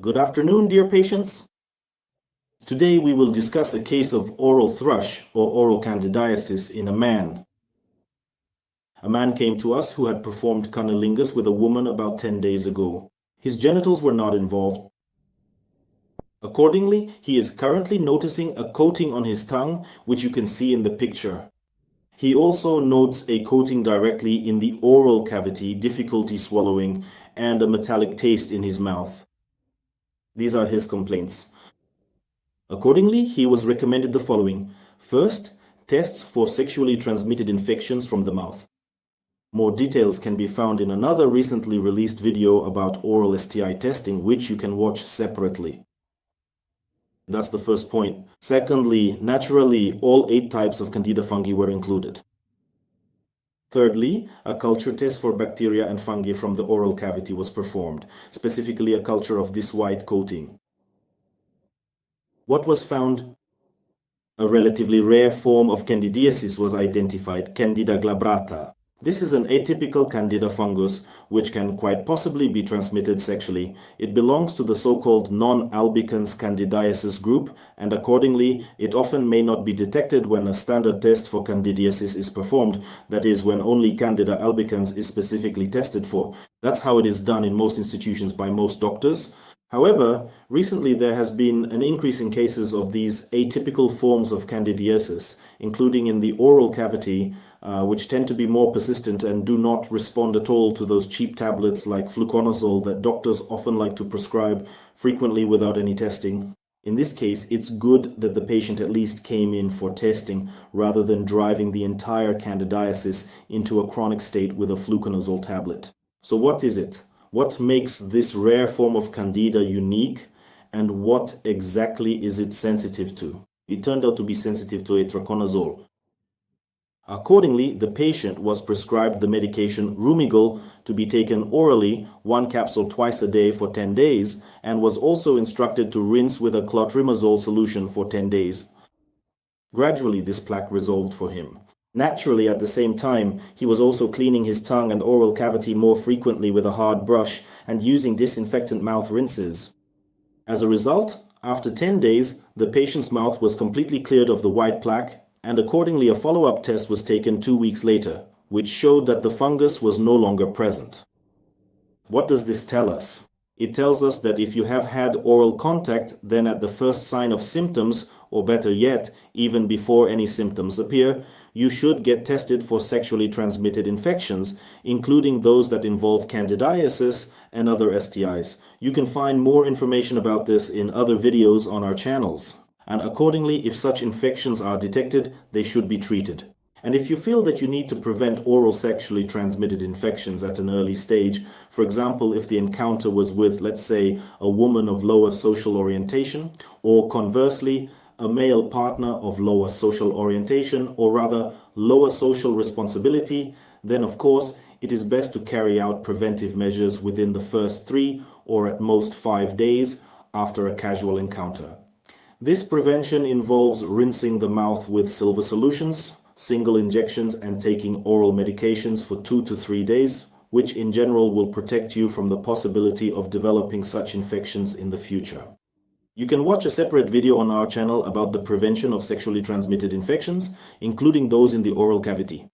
Good afternoon, dear patients. Today we will discuss a case of oral thrush or oral candidiasis in a man. A man came to us who had performed cunnilingus with a woman about 10 days ago. His genitals were not involved. Accordingly, he is currently noticing a coating on his tongue, which you can see in the picture. He also notes a coating directly in the oral cavity, difficulty swallowing, and a metallic taste in his mouth. These are his complaints. Accordingly, he was recommended the following. First, tests for sexually transmitted infections from the mouth. More details can be found in another recently released video about oral STI testing, which you can watch separately. That's the first point. Secondly, naturally, all 8 types of Candida fungi were included. Thirdly, a culture test for bacteria and fungi from the oral cavity was performed, specifically a culture of this white coating. What was found? A relatively rare form of candidiasis was identified, Candida glabrata. This is an atypical Candida fungus which can quite possibly be transmitted sexually. It belongs to the so-called non-albicans candidiasis group, and accordingly, it often may not be detected when a standard test for candidiasis is performed, that is, when only Candida albicans is specifically tested for. That's how it is done in most institutions by most doctors. However, recently there has been an increase in cases of these atypical forms of candidiasis, including in the oral cavity, which tend to be more persistent and do not respond at all to those cheap tablets like fluconazole that doctors often like to prescribe frequently without any testing. In this case, it's good that the patient at least came in for testing rather than driving the entire candidiasis into a chronic state with a fluconazole tablet. So what is it? What makes this rare form of Candida unique, and what exactly is it sensitive to? It turned out to be sensitive to itraconazole. Accordingly, the patient was prescribed the medication Rumigol to be taken orally, 1 capsule twice a day for 10 days, and was also instructed to rinse with a clotrimazole solution for 10 days. Gradually, this plaque resolved for him. Naturally, at the same time, he was also cleaning his tongue and oral cavity more frequently with a hard brush and using disinfectant mouth rinses. As a result, after 10 days, the patient's mouth was completely cleared of the white plaque, and accordingly a follow-up test was taken 2 weeks later, which showed that the fungus was no longer present. What does this tell us? It tells us that if you have had oral contact, then at the first sign of symptoms, or better yet, even before any symptoms appear, you should get tested for sexually transmitted infections, including those that involve candidiasis and other STIs. You can find more information about this in other videos on our channels. And accordingly, if such infections are detected, they should be treated. And if you feel that you need to prevent oral sexually transmitted infections at an early stage, for example, if the encounter was with, let's say, a woman of lower social orientation, or conversely, a male partner of lower social orientation, or rather lower social responsibility, then of course it is best to carry out preventive measures within the first 3 or at most 5 days after a casual encounter. This prevention involves rinsing the mouth with silver solutions, single injections, and taking oral medications for 2 to 3 days, which in general will protect you from the possibility of developing such infections in the future. You can watch a separate video on our channel about the prevention of sexually transmitted infections, including those in the oral cavity.